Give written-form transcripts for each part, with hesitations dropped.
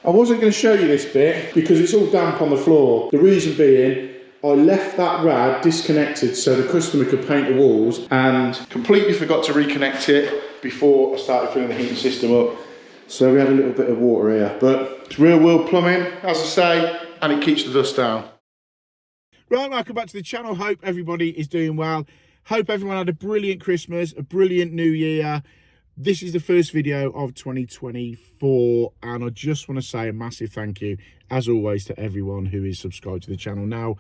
I wasn't going to show you this bit because it's all damp on the floor. The reason being, I left that rad disconnected so the customer could paint the walls and completely forgot to reconnect it before I started filling the heating system up. So we had a little bit of water here, but it's real world plumbing, as I say, and it keeps the dust down. Right, welcome back to the channel. Hope everybody is doing well. Hope everyone had a brilliant Christmas, a brilliant New Year. This is the first video of 2024, and I just want to say a massive thank you, as always, to everyone who is subscribed to the channel. Now,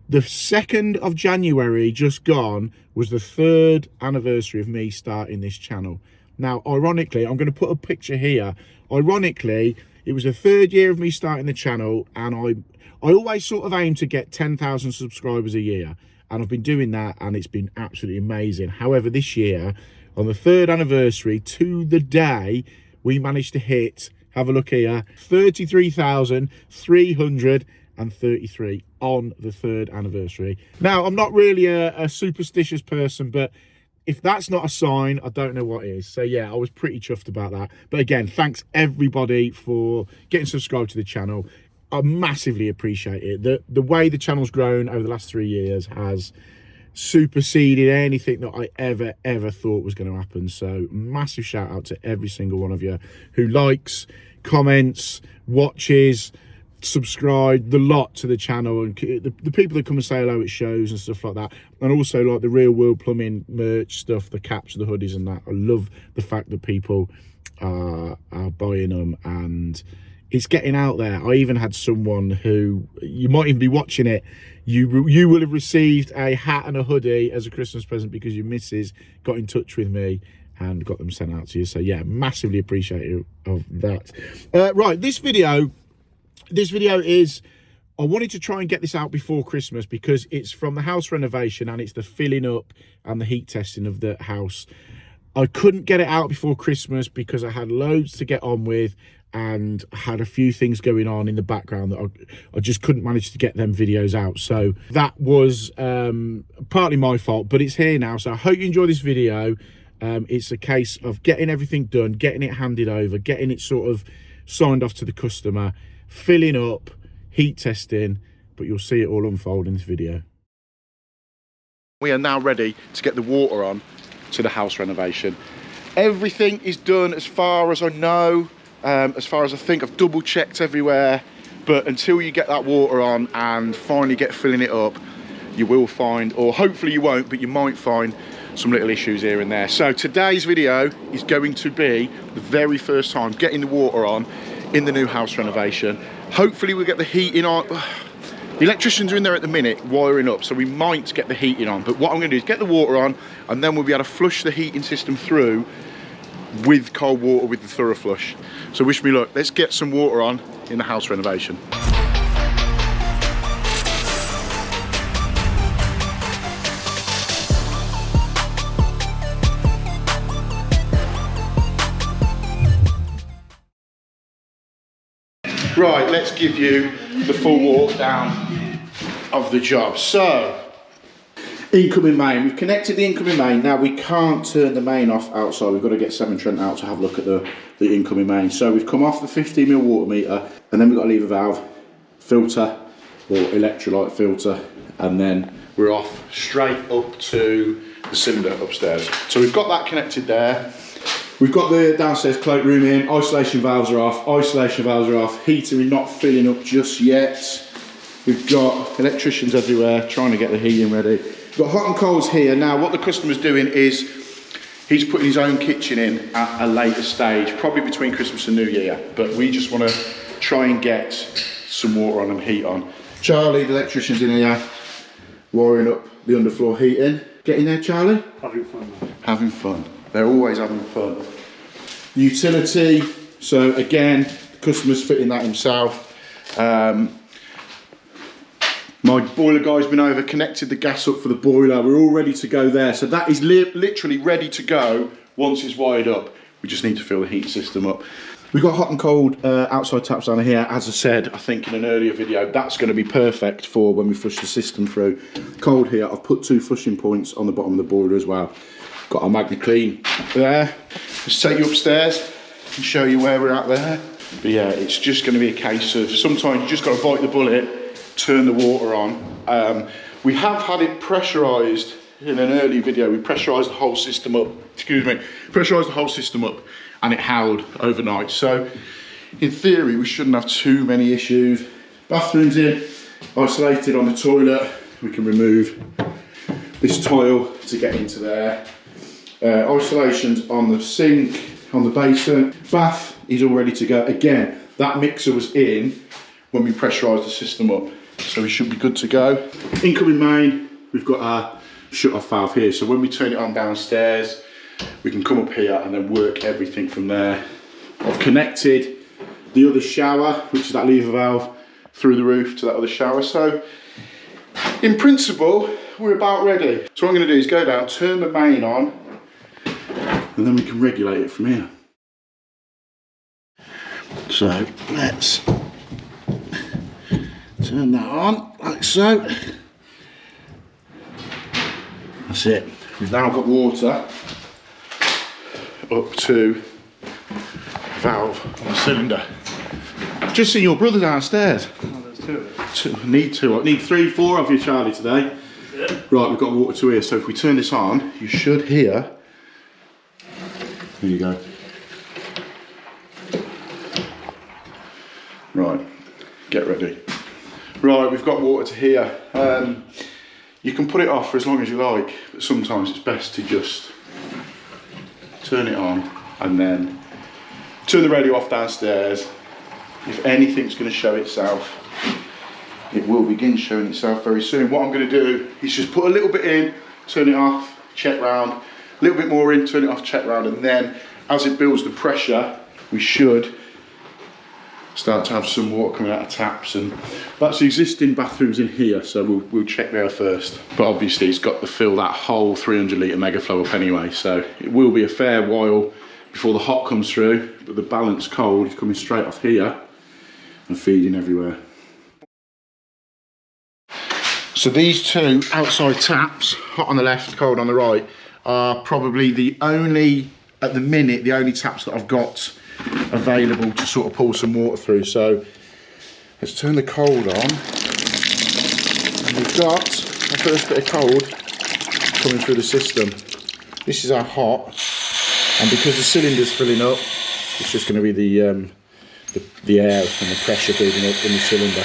the 2nd of January just gone was the 3rd anniversary of me starting this channel. Now, ironically, I'm going to put a picture here. Ironically, it was the 3rd year of me starting the channel, and I always sort of aim to get 10,000 subscribers a year, and I've been doing that, and it's been absolutely amazing. However, this year, on the 3rd anniversary, to the day, we managed to hit, have a look here, 33,333 on the 3rd anniversary. Now, I'm not really a superstitious person, but if that's not a sign, I don't know what is. So yeah, I was pretty chuffed about that. But again, thanks everybody for getting subscribed to the channel. I massively appreciate it. The way the channel's grown over the last 3 years has superseded anything that I ever thought was going to happen. So massive shout out to every single one of you who likes, comments, watches, subscribe, the lot to the channel, and the people that come and say hello at shows and stuff like that, and also like the real world plumbing merch stuff, the caps, the hoodies and that. I love the fact that people are buying them and it's getting out there. I even had someone who, you might even be watching it, you will have received a hat and a hoodie as a Christmas present because your missus got in touch with me and got them sent out to you. So yeah, massively appreciative of that. Right, this video is, I wanted to try and get this out before Christmas because it's from the house renovation and it's the filling up and the heat testing of the house. I couldn't get it out before Christmas because I had loads to get on with and had a few things going on in the background that I just couldn't manage to get them videos out. So that was partly my fault, but it's here now. So I hope you enjoy this video. It's a case of getting everything done, getting it handed over, getting it sort of signed off to the customer, filling up, heat testing, but you'll see it all unfold in this video. We are now ready to get the water on to the house renovation. Everything is done as far as I know, as far as I think. I've double checked everywhere, but until you get that water on and finally get filling it up, you will find, or hopefully you won't, but you might find some little issues here and there. So today's video is going to be the very first time getting the water on in the new house renovation. Hopefully we'll get the heating on. The electricians are in there at the minute wiring up, so we might get the heating on, but what I'm going to do is get the water on and then we'll be able to flush the heating system through with cold water with the thorough flush. So wish me luck. Let's get some water on in the house renovation. Right, let's give you the full walk down of the job. So, incoming main. We've connected the incoming main. Now we can't turn the main off outside. We've got to get Severn Trent out to have a look at the incoming main. So we've come off the 15mm water meter, and then we've got a lever valve, filter, or electrolyte filter, and then we're off straight up to the cylinder upstairs. So we've got that connected there. We've got the downstairs cloakroom in, isolation valves are off, heater is not filling up just yet. We've got electricians everywhere trying to get the heating ready. We've got hot and colds here. Now what the customer's doing is he's putting his own kitchen in at a later stage, probably between Christmas and New Year, but we just want to try and get some water on and heat on. Charlie, the electrician's in here, wiring up the underfloor heating. Get in there, Charlie? Having fun. Having fun. They're always having fun. Utility, so again, the customer's fitting that himself. My boiler guy's been over, connected the gas up for the boiler. We're all ready to go there. So that is literally ready to go once it's wired up. We just need to fill the heat system up. We've got hot and cold outside taps down here. As I said, I think in an earlier video, that's going to be perfect for when we flush the system through. Cold here, I've put 2 flushing points on the bottom of the boiler as well. Got our Magna Clean there. Let's take you upstairs and show you where we're at there. But yeah, it's just going to be a case of sometimes you just got to bite the bullet, turn the water on. We have had it pressurised in an early video. We pressurised the whole system up, pressurised the whole system up, and it held overnight. So in theory, we shouldn't have too many issues. Bathroom's in, isolated on the toilet. We can remove this tile to get into there. Isolations on the sink, on the basin. Bath is all ready to go. Again, that mixer was in when we pressurised the system up, so we should be good to go. Incoming main, we've got our shut-off valve here, so when we turn it on downstairs, we can come up here and then work everything from there. I've connected the other shower, which is that lever valve, through the roof to that other shower. So in principle, we're about ready. So what I'm going to do is go down, turn the main on, and then we can regulate it from here. So let's turn that on, like so. That's it. We've now got water up to valve on the cylinder. Just seen your brother downstairs. Oh, there's two of them. I need 3, 4 of you, Charlie, today. Yeah. Right, we've got water to here, so if we turn this on, you should hear. Here you go. Right, get ready. Right, we've got water to here. You can put it off for as long as you like, but sometimes it's best to just turn it on and then turn the radio off downstairs. If anything's going to show itself, it will begin showing itself very soon. What I'm going to do is just put a little bit in, turn it off, check round, a little bit more in, turn it off, check round, and then as it builds the pressure, we should start to have some water coming out of taps. And that's the existing bathrooms in here, so we'll check there first. But obviously it's got to fill that whole 300 litre mega flow up anyway, so it will be a fair while before the hot comes through, but the balanced cold is coming straight off here and feeding everywhere. So these two outside taps, hot on the left, cold on the right, are probably the only, at the minute, the only taps that I've got available to sort of pull some water through. So let's turn the cold on, and we've got our first bit of cold coming through the system. This is our hot, and because the cylinder's filling up, it's just going to be the air and the pressure building up in the cylinder.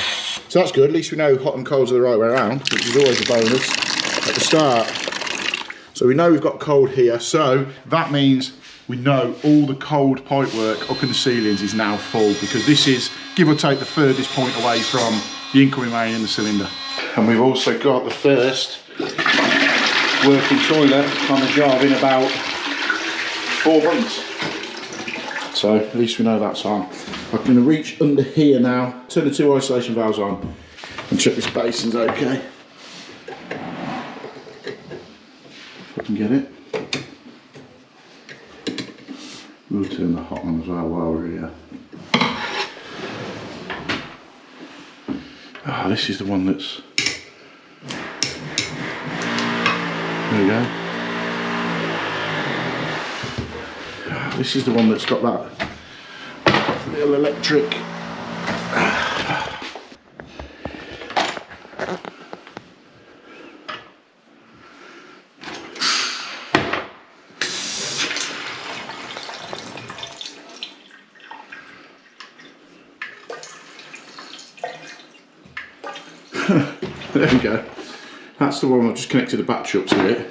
So that's good. At least we know hot and cold's are the right way around, which is always a bonus at the start. So we know we've got cold here, so that means we know all the cold pipe work up in the ceilings is now full, because this is, give or take, the furthest point away from the incoming main in the cylinder. And we've also got the first working toilet on the job in about 4 months. So at least we know that's on. I'm going to reach under here now, turn the 2 isolation valves on, and check this basin's okay. If I can get it. We'll turn the hot on as well while we're here. Ah, this is the one that's... There we go. Ah, this is the one that's got that little electric... There we go. That's the one I've just connected the battery up to it.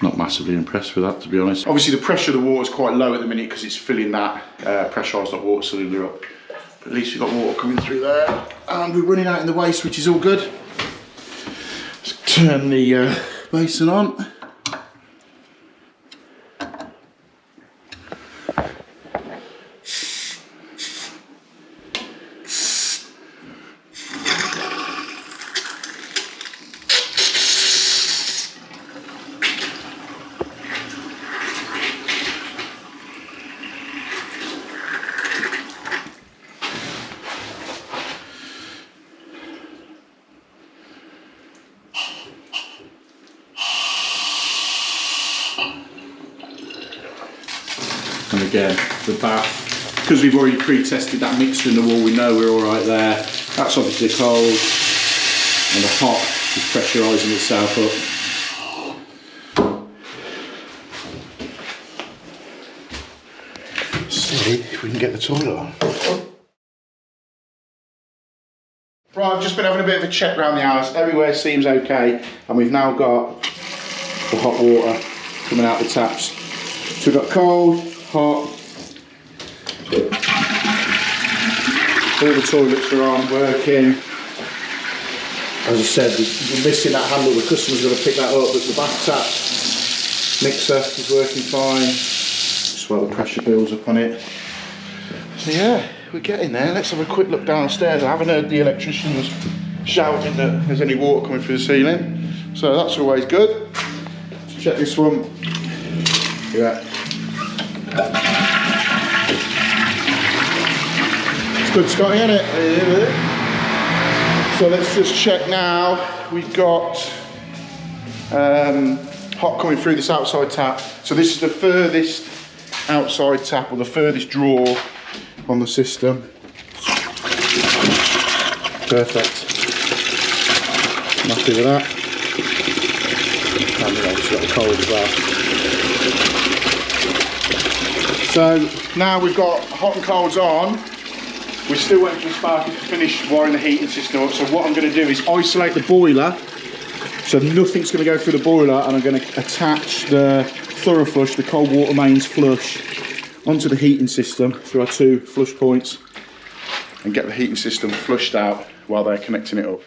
Not massively impressed with that, to be honest. Obviously the pressure of the water is quite low at the minute because it's filling that pressurised hot water cylinder up. But at least we've got water coming through there, and we're running out in the waste, which is all good. Let's turn the basin on. again, the bath, because we've already pre-tested that mixture in the wall, we know we're all right there. That's obviously cold, and the hot is pressurising itself up. See if we can get the toilet on. Right, I've just been having a bit of a check around the house. Everywhere seems okay, and we've now got the hot water coming out the taps. So we've got cold, hot. All the toilets are on, working. As I said, we're missing that handle. The customer's going to pick that up, but the bath tap mixer is working fine. Just while the pressure builds up on it. So yeah, we're getting there. Let's have a quick look downstairs. I haven't heard the electricians shouting that there's any water coming through the ceiling, so that's always good. Let's check this one. Yeah. It's good, Scotty, isn't it? So let's just check now. We've got hot coming through this outside tap. So this is the furthest outside tap, or the furthest draw on the system. Perfect. I'm happy with that. And we've obviously got the cold as well. So now we've got hot and colds on. We're still waiting for the sparkers to finish wiring the heating system up. So what I'm going to do is isolate the boiler, so nothing's going to go through the boiler, and I'm going to attach the thorough flush, the cold water mains flush, onto the heating system through our 2 flush points, and get the heating system flushed out while they're connecting it up.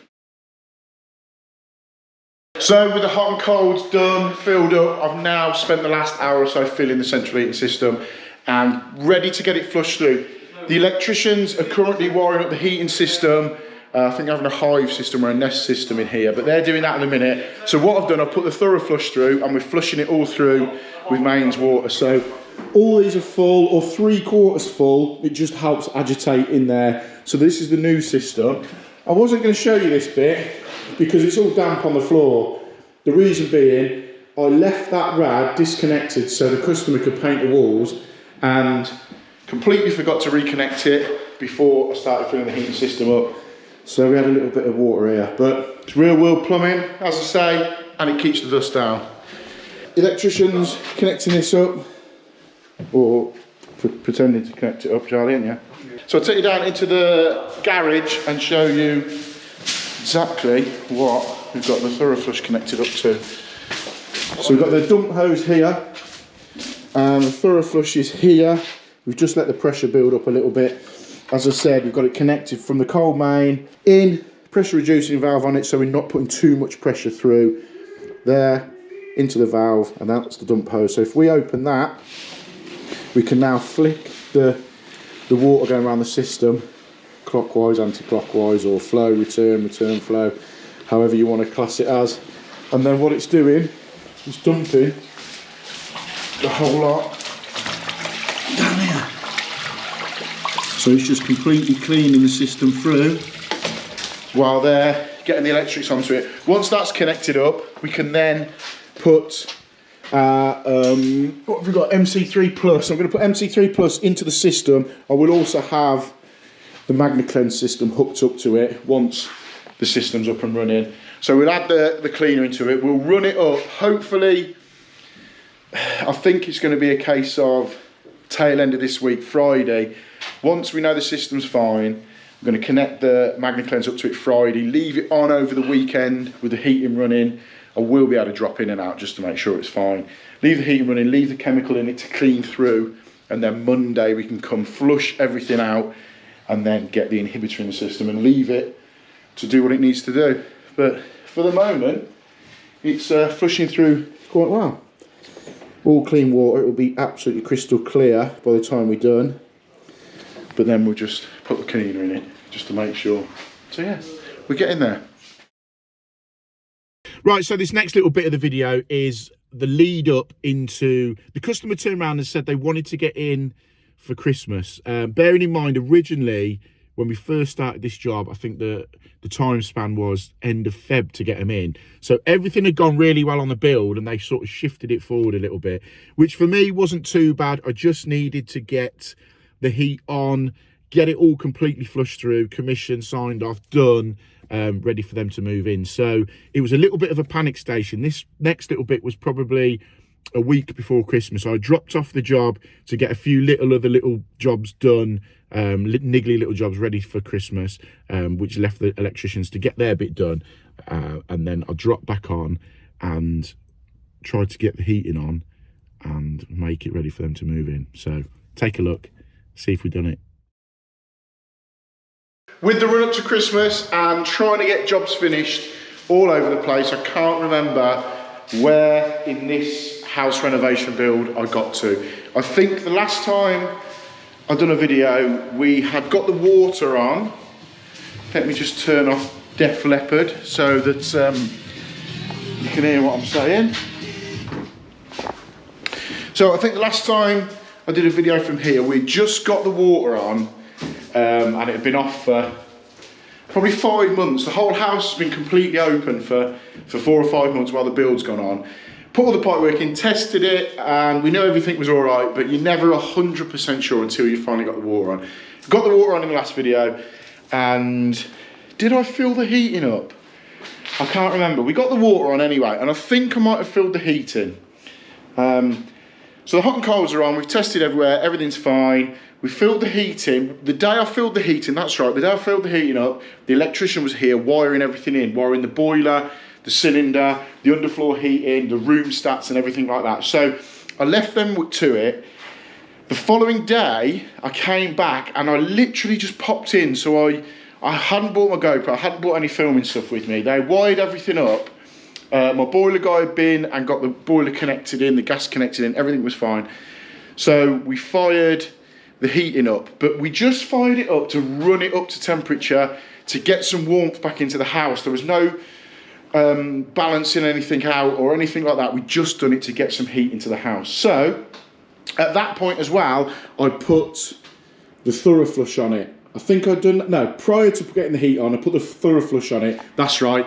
So with the hot and colds done, filled up, I've now spent the last hour or so filling the central heating system and ready to get it flushed through. The electricians are currently wiring up the heating system. I think they're having a hive system or a nest system in here, but they're doing that in a minute. So what I've done, I've put the thorough flush through, and we're flushing it all through with mains water. So all these are full or 3/4 full. It just helps agitate in there. So this is the new system. I wasn't going to show you this bit because it's all damp on the floor. The reason being, I left that rad disconnected so the customer could paint the walls, and completely forgot to reconnect it before I started filling the heating system up. So we had a little bit of water here, but it's real world plumbing, as I say, and it keeps the dust down. Electricians connecting this up, or pretending to connect it up, Charlie, aren't you? So I'll take you down into the garage and show you exactly what we've got the thorough flush connected up to. So we've got the dump hose here, and the thorough flush is here. We've just let the pressure build up a little bit. As I said, we've got it connected from the cold main in, pressure reducing valve on it, so we're not putting too much pressure through there into the valve, and that's the dump hose. So if we open that, we can now flick the water going around the system, clockwise, anti-clockwise, or flow, return flow, however you want to class it as. And then what it's doing is dumping the whole lot down here. So it's just completely cleaning the system through while they're getting the electrics onto it. Once that's connected up, we can then put what have we got? MC3 Plus. I'm going to put MC3 Plus into the system. I will also have the MagnaCleanse system hooked up to it once the system's up and running. So we'll add the cleaner into it. We'll run it up. Hopefully, I think it's going to be a case of tail end of this week, Friday. Once we know the system's fine, I'm going to connect the MagnaCleanse up to it Friday, leave it on over the weekend with the heating running. I will be able to drop in and out just to make sure it's fine. Leave the heating running, leave the chemical in it to clean through, and then Monday we can come flush everything out and then get the inhibitor in the system and leave it to do what it needs to do. But for the moment, it's flushing through quite well. All clean water. It will be absolutely crystal clear by the time we're done. But then we'll just put the cleaner in it just to make sure. So yeah, we're getting there. Right, so this next little bit of the video is the lead up into, the customer turned around and said they wanted to get in for Christmas. Bearing in mind, originally, when we first started this job, I think the time span was end of Feb to get them in. So everything had gone really well on the build, and they sort of shifted it forward a little bit, which for me wasn't too bad. I just needed to get the heat on, get it all completely flushed through, commission, signed off, done, ready for them to move in. So it was a little bit of a panic station. This next little bit was probably a week before Christmas. I dropped off the job to get a few other little jobs done, niggly little jobs ready for Christmas, which left the electricians to get their bit done, and then I dropped back on and tried to get the heating on and make it ready for them to move in. So take a look, see if we've done it. With the run up to Christmas and trying to get jobs finished all over the place, I can't remember where in this house renovation build I got to. I think the last time I've done a video, we had got the water on. Let me just turn off Def Leppard so that you can hear what I'm saying. So I think the last time I did a video from here, we just got the water on, and it had been off for probably 5 months. The whole house has been completely open for 4 or 5 months while the build's gone on. Put all the pipework in, tested it, and we know everything was all right, but you're never 100% sure until you finally got the water on. Got the water on in the last video, and did I fill the heating up? I can't remember. We got the water on anyway, and I think I might have filled the heating. So the hot and colds are on, we've tested everywhere, everything's fine. We filled the heating. The day I filled the heating, that's right, the day I filled the heating up, the electrician was here wiring everything in, wiring the boiler, the cylinder, the underfloor heating, the room stats and everything like that. So I left them to it. The following day, I came back and I literally just popped in. So I hadn't bought my GoPro, I hadn't bought any filming stuff with me. They wired everything up. My boiler guy had been and got the boiler connected in, the gas connected in, everything was fine. So we fired the heating up, but we just fired it up to run it up to temperature to get some warmth back into the house. There was no balancing anything out or anything like that. We just done it to get some heat into the house. So at that point as well, I put the thorough flush on it. I think I'd done, no, prior to getting the heat on, I put the thorough flush on it. That's right,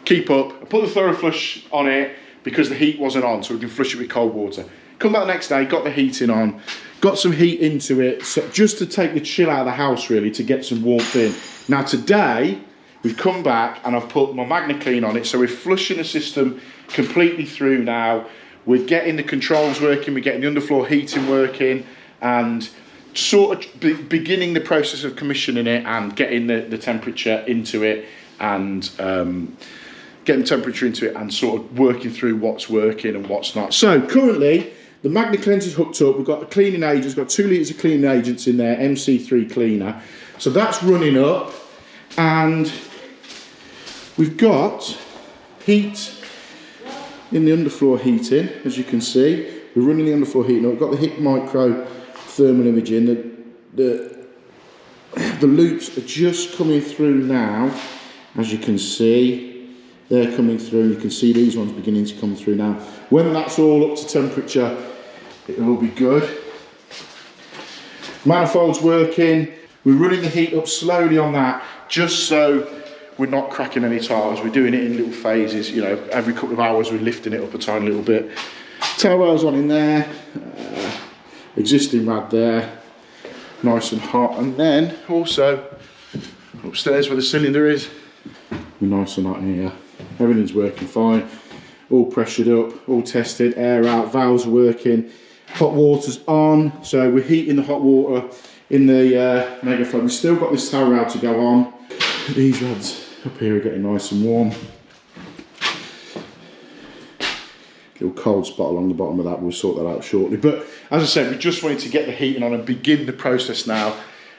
keep up. I put the thorough flush on it because the heat wasn't on, so we can flush it with cold water. Come back the next day, got the heating on, got some heat into it, so just to take the chill out of the house really, to get some warmth in. Now today, we've come back and I've put my MagnaClean on it, so we're flushing the system completely through now. We're getting the controls working, we're getting the underfloor heating working, and sort of beginning the process of commissioning it and getting the temperature into it, and getting temperature into it and sort of working through what's working and what's not. So currently, the MagnaClean is hooked up. We've got a cleaning agent, it's got 2 litres of cleaning agents in there, MC3 cleaner. So that's running up, and we've got heat in the underfloor heating, as you can see. We're running the underfloor heating up. We've got the HIP micro thermal imaging. The loops are just coming through now, as you can see. They're coming through. You can see these ones beginning to come through now. When that's all up to temperature, it will be good. Manifold's working. We're running the heat up slowly on that, just so we're not cracking any tiles. We're doing it in little phases, you know, every couple of hours we're lifting it up a tiny little bit. Tail rails on in there, existing rad there, nice and hot. And then also upstairs where the cylinder is, we're nice and hot in here. Everything's working fine, all pressured up, all tested, air out, valves are working, hot water's on, so we're heating the hot water in the mega flow. We've still got this tower rail to go on. These rods up here are getting nice and warm. Little cold spot along the bottom of that, we'll sort that out shortly. But as I said, we just wanted to get the heating on and begin the process now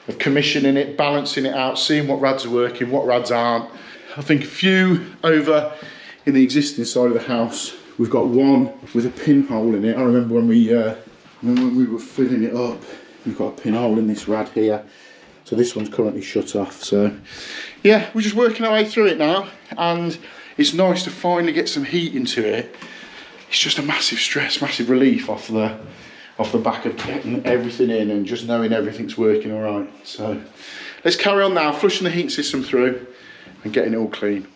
of commissioning it, balancing it out, seeing what rads are working, what rads aren't. I think a few over in the existing side of the house. We've got one with a pinhole in it. I remember when we were filling it up, we've got a pinhole in this rad here. So this one's currently shut off. So yeah, we're just working our way through it now, and it's nice to finally get some heat into it. It's just a massive stress, massive relief off the off the back of getting everything in and just knowing everything's working all right. So let's carry on now, flushing the heat system through and getting it all clean.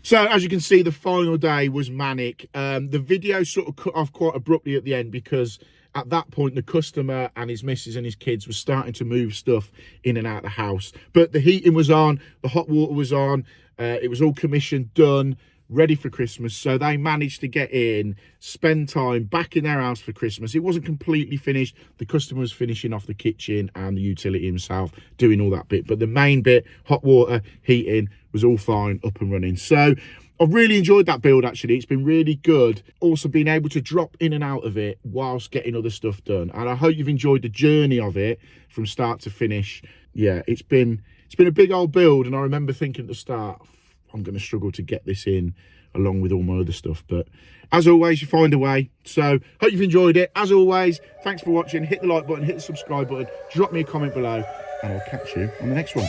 So as you can see, the final day was manic. The video sort of cut off quite abruptly at the end because at that point the customer and his missus and his kids were starting to move stuff in and out of the house. But the heating was on, the hot water was on, it was all commissioned, done, ready for Christmas. So they managed to get in, spend time back in their house for Christmas. It wasn't completely finished. The customer was finishing off the kitchen and the utility himself, doing all that bit. But the main bit, hot water, heating, was all fine, up and running. So I've really enjoyed that build, actually. It's been really good. Also being able to drop in and out of it whilst getting other stuff done. And I hope you've enjoyed the journey of it from start to finish. Yeah, it's been a big old build. And I remember thinking at the start, I'm going to struggle to get this in along with all my other stuff. But as always, you find a way. So hope you've enjoyed it. As always, thanks for watching. Hit the like button, hit the subscribe button, drop me a comment below, and I'll catch you on the next one.